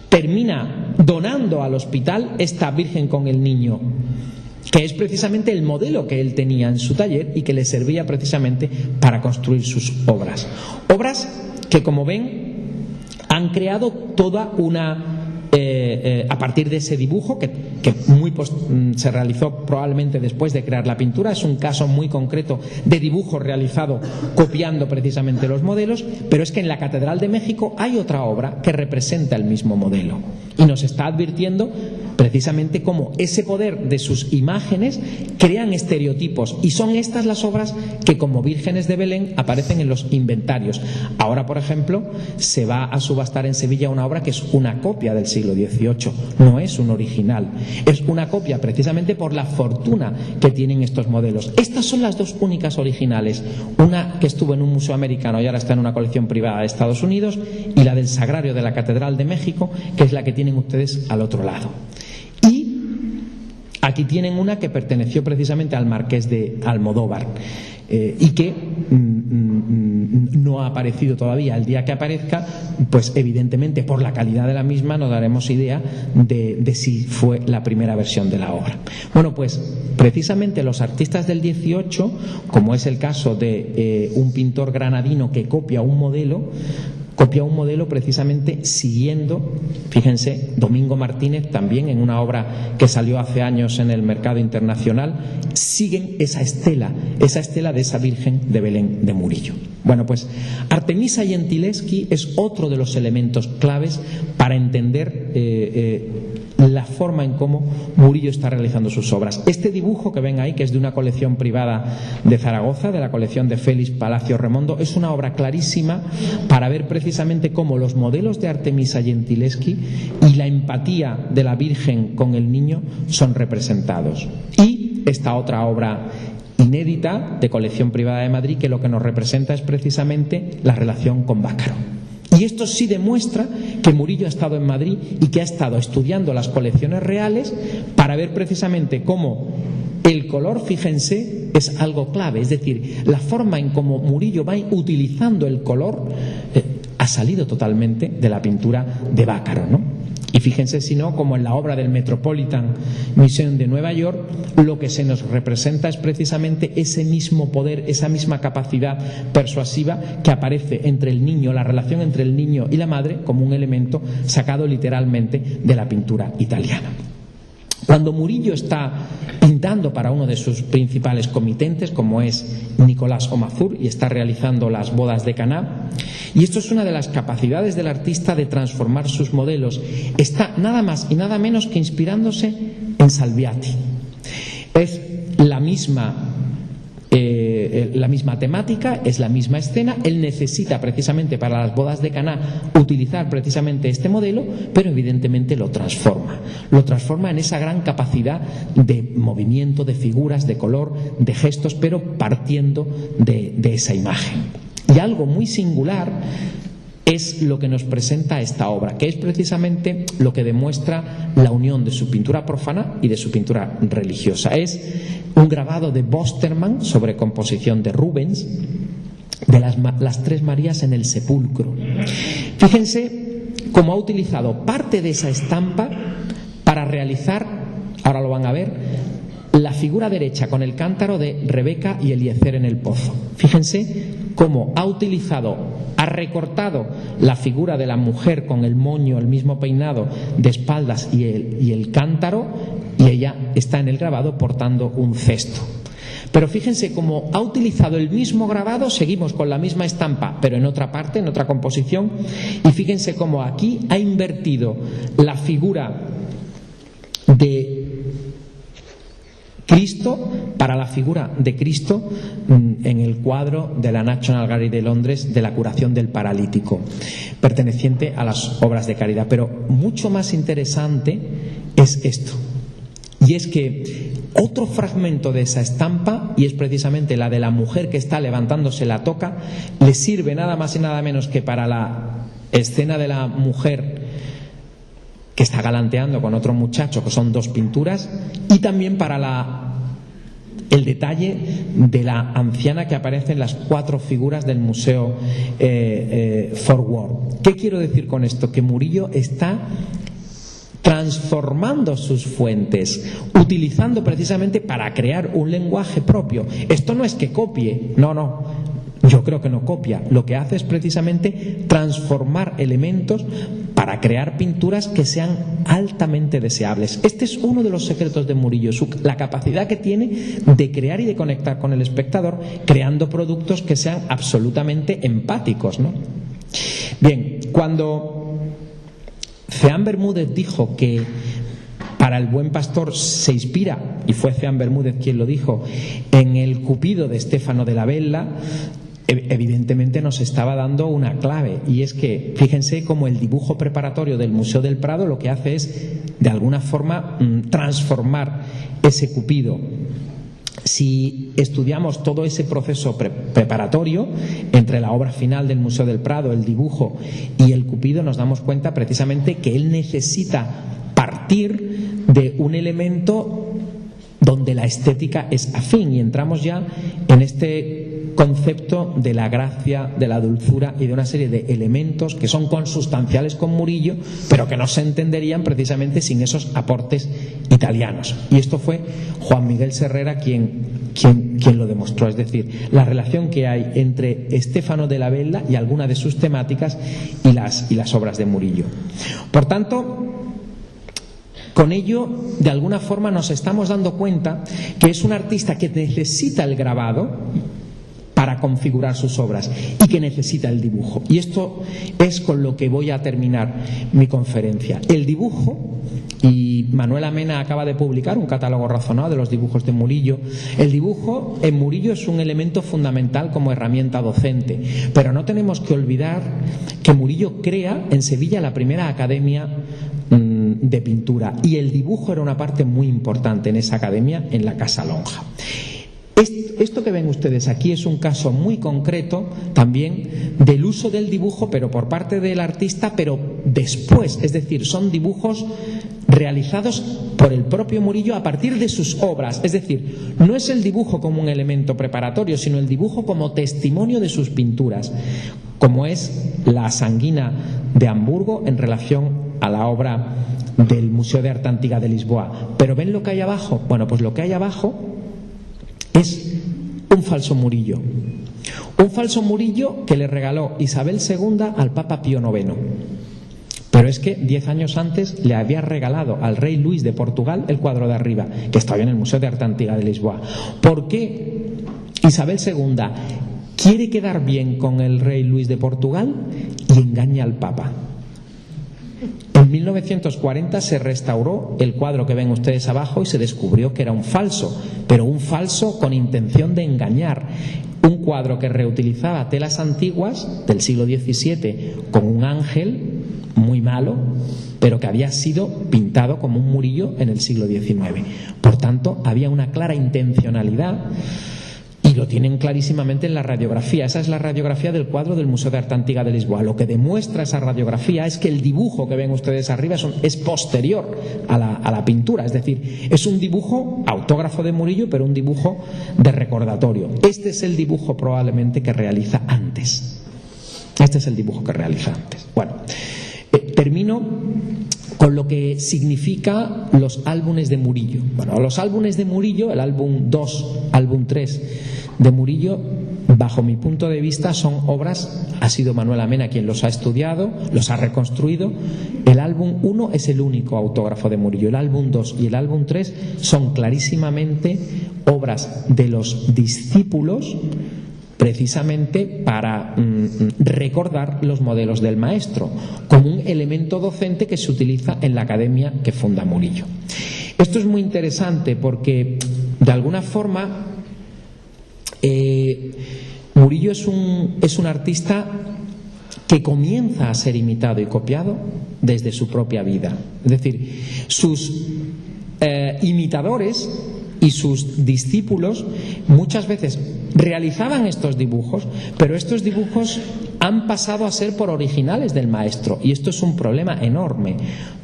termina donando al hospital esta Virgen con el Niño, que es precisamente el modelo que él tenía en su taller y que le servía precisamente para construir sus obras. Obras que, como ven, han creado toda una... a partir de ese dibujo que se realizó probablemente después de crear la pintura. Es un caso muy concreto de dibujo realizado copiando precisamente los modelos, pero es que en la Catedral de México hay otra obra que representa el mismo modelo y nos está advirtiendo precisamente cómo ese poder de sus imágenes crean estereotipos, y son estas las obras que, como vírgenes de Belén, aparecen en los inventarios. Ahora, por ejemplo, se va a subastar en Sevilla una obra que es una copia del siglo XVIII, no es un original, es una copia precisamente por la fortuna que tienen estos modelos. Estas son las dos únicas originales, una que estuvo en un museo americano y ahora está en una colección privada de Estados Unidos, y la del Sagrario de la Catedral de México, que es la que tienen ustedes al otro lado. Y aquí tienen una que perteneció precisamente al Marqués de Almodóvar y que no ha aparecido todavía. El día que aparezca, pues evidentemente por la calidad de la misma nos daremos idea de si fue la primera versión de la obra. Bueno, pues precisamente los artistas del 18, como es el caso de un pintor granadino que copia un modelo precisamente siguiendo, fíjense, Domingo Martínez también en una obra que salió hace años en el mercado internacional, siguen esa estela de esa Virgen de Belén de Murillo. Bueno, pues Artemisa Gentileschi es otro de los elementos claves para entender la forma en cómo Murillo está realizando sus obras. Este dibujo que ven ahí, que es de una colección privada de Zaragoza, de la colección de Félix Palacio Remondo, es una obra clarísima para ver precisamente cómo los modelos de Artemisa Gentileschi y la empatía de la Virgen con el niño son representados. Y esta otra obra inédita de colección privada de Madrid, que lo que nos representa es precisamente la relación con Bácaro. Y esto sí demuestra que Murillo ha estado en Madrid y que ha estado estudiando las colecciones reales para ver precisamente cómo el color, fíjense, es algo clave. Es decir, la forma en cómo Murillo va utilizando el color ha salido totalmente de la pintura de Bácaro, ¿no? Y fíjense, si no, como en la obra del Metropolitan Museum de Nueva York, lo que se nos representa es precisamente ese mismo poder, esa misma capacidad persuasiva que aparece entre el niño, la relación entre el niño y la madre, como un elemento sacado literalmente de la pintura italiana. Cuando Murillo está pintando para uno de sus principales comitentes, como es Nicolás Omazur, y está realizando las bodas de Caná, y esto es una de las capacidades del artista de transformar sus modelos, está nada más y nada menos que inspirándose en Salviati. Es la misma temática, es la misma escena. Él necesita precisamente para las bodas de Caná utilizar precisamente este modelo, pero evidentemente lo transforma en esa gran capacidad de movimiento, de figuras, de color, de gestos, pero partiendo de esa imagen. Y algo muy singular es lo que nos presenta esta obra, que es precisamente lo que demuestra la unión de su pintura profana y de su pintura religiosa. Es un grabado de Bosterman sobre composición de Rubens de las Tres Marías en el sepulcro. Fíjense cómo ha utilizado parte de esa estampa para realizar, ahora lo van a ver, la figura derecha con el cántaro de Rebeca y Eliezer en el pozo. Fíjense cómo ha recortado la figura de la mujer con el moño, el mismo peinado de espaldas y el cántaro, y ella está en el grabado portando un cesto. Pero fíjense cómo ha utilizado el mismo grabado, seguimos con la misma estampa, pero en otra parte, en otra composición, y fíjense cómo aquí ha invertido la figura de Cristo para la figura de Cristo en el cuadro de la National Gallery de Londres de la curación del paralítico, perteneciente a las obras de caridad. Pero mucho más interesante es esto, y es que otro fragmento de esa estampa, y es precisamente la de la mujer que está levantándose la toca, le sirve nada más y nada menos que para la escena de la mujer que está galanteando con otro muchacho, que son dos pinturas, y también para el detalle de la anciana que aparece en las 4 figuras del Museo Forward. ¿Qué quiero decir con esto? Que Murillo está transformando sus fuentes, utilizando precisamente para crear un lenguaje propio. Esto no es que copie, no, yo creo que no copia. Lo que hace es precisamente transformar elementos para crear pinturas que sean altamente deseables. Este es uno de los secretos de Murillo, la capacidad que tiene de crear y de conectar con el espectador, creando productos que sean absolutamente empáticos, ¿no? Bien, cuando Ceán Bermúdez dijo que para el buen pastor se inspira, y fue Ceán Bermúdez quien lo dijo, en el Cupido de Stefano de la Bella, evidentemente nos estaba dando una clave, y es que fíjense cómo el dibujo preparatorio del Museo del Prado lo que hace es de alguna forma transformar ese Cupido. Si estudiamos todo ese proceso preparatorio entre la obra final del Museo del Prado, el dibujo y el Cupido, nos damos cuenta precisamente que él necesita partir de un elemento donde la estética es afín, y entramos ya en este concepto de la gracia, de la dulzura y de una serie de elementos que son consustanciales con Murillo, pero que no se entenderían precisamente sin esos aportes italianos. Y esto fue Juan Miguel Serrera quien lo demostró, es decir, la relación que hay entre Stefano de la Bella y alguna de sus temáticas y las obras de Murillo. Por tanto, con ello, de alguna forma nos estamos dando cuenta que es un artista que necesita el grabado para configurar sus obras y que necesita el dibujo. Y esto es con lo que voy a terminar mi conferencia. El dibujo, y Manuela Mena acaba de publicar un catálogo razonado de los dibujos de Murillo. El dibujo en Murillo es un elemento fundamental como herramienta docente, pero no tenemos que olvidar que Murillo crea en Sevilla la primera academia de pintura, y el dibujo era una parte muy importante en esa academia, en la Casa Lonja. Esto que ven ustedes aquí es un caso muy concreto también del uso del dibujo, pero por parte del artista, pero después, es decir, son dibujos realizados por el propio Murillo a partir de sus obras, es decir, no es el dibujo como un elemento preparatorio, sino el dibujo como testimonio de sus pinturas, como es la Sanguina de Hamburgo en relación a la obra del Museo de Arte Antiga de Lisboa. Pero ¿ven lo que hay abajo? Bueno, pues lo que hay abajo es un falso Murillo. Un falso Murillo que le regaló Isabel II al Papa Pío IX. Pero es que 10 años antes le había regalado al rey Luis de Portugal el cuadro de arriba, que estaba en el Museo de Arte Antiga de Lisboa. ¿Por qué Isabel II quiere quedar bien con el rey Luis de Portugal y engaña al Papa? En 1940 se restauró el cuadro que ven ustedes abajo y se descubrió que era un falso, pero un falso con intención de engañar. Un cuadro que reutilizaba telas antiguas del siglo XVII con un ángel muy malo, pero que había sido pintado como un Murillo en el siglo XIX. Por tanto, había una clara intencionalidad. Y lo tienen clarísimamente en la radiografía. Esa es la radiografía del cuadro del Museo de Arte Antiga de Lisboa. Lo que demuestra esa radiografía es que el dibujo que ven ustedes arriba es posterior a la pintura. Es decir, es un dibujo autógrafo de Murillo, pero un dibujo de recordatorio. Este es el dibujo probablemente que realiza antes. Este es el dibujo que realiza antes. Bueno, termino con lo que significa los álbumes de Murillo. Bueno, los álbumes de Murillo, el álbum 2, álbum 3 de Murillo, bajo mi punto de vista son obras, ha sido Manuela Mena quien los ha estudiado, los ha reconstruido. El álbum 1 es el único autógrafo de Murillo, el álbum 2 y el álbum 3 son clarísimamente obras de los discípulos, precisamente para recordar los modelos del maestro, como un elemento docente que se utiliza en la academia que funda Murillo. Esto es muy interesante porque, de alguna forma, Murillo es un artista que comienza a ser imitado y copiado desde su propia vida. Es decir, sus imitadores y sus discípulos muchas veces realizaban estos dibujos, pero estos dibujos han pasado a ser por originales del maestro, y esto es un problema enorme,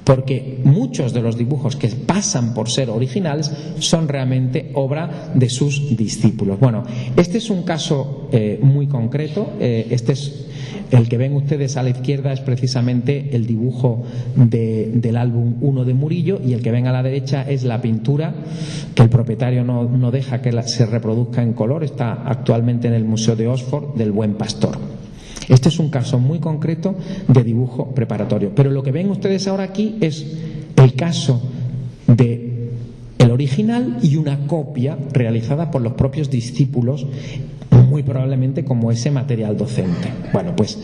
porque muchos de los dibujos que pasan por ser originales son realmente obra de sus discípulos. Bueno, este es un caso muy concreto. Este es el que ven ustedes a la izquierda, es precisamente el dibujo del álbum 1 de Murillo, y el que ven a la derecha es la pintura que el propietario no deja que se reproduzca en color. Está actualmente en el Museo de Oxford del Buen Pastor. Este es un caso muy concreto de dibujo preparatorio. Pero lo que ven ustedes ahora aquí es el caso de el original y una copia realizada por los propios discípulos, muy probablemente como ese material docente. Bueno, pues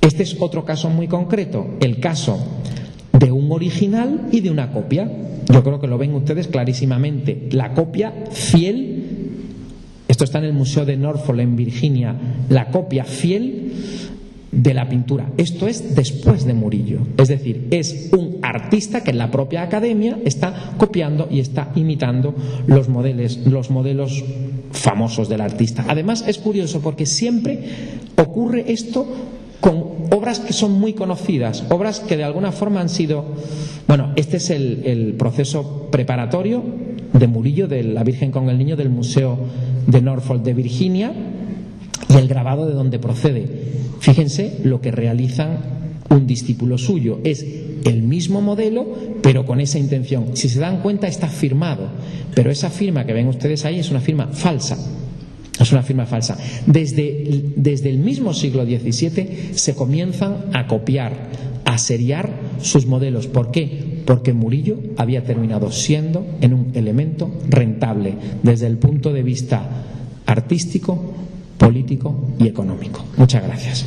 este es otro caso muy concreto, el caso de un original y de una copia. Yo creo que lo ven ustedes clarísimamente. La copia fiel, esto está en el Museo de Norfolk en Virginia, la copia fiel de la pintura. Esto es después de Murillo, es decir, es un artista que en la propia academia está copiando y está imitando los modelos famosos del artista. Además es curioso porque siempre ocurre esto con obras que son muy conocidas, obras que de alguna forma han sido... Bueno, este es el proceso preparatorio de Murillo de la Virgen con el Niño del Museo de Norfolk de Virginia, y el grabado de donde procede. Fíjense lo que realizan un discípulo suyo. Es el mismo modelo, pero con esa intención. Si se dan cuenta, está firmado, pero esa firma que ven ustedes ahí es una firma falsa. Es una firma falsa. Desde el mismo siglo XVII se comienzan a copiar, a seriar sus modelos. ¿Por qué? Porque Murillo había terminado siendo en un elemento rentable desde el punto de vista artístico, político y económico. Muchas gracias.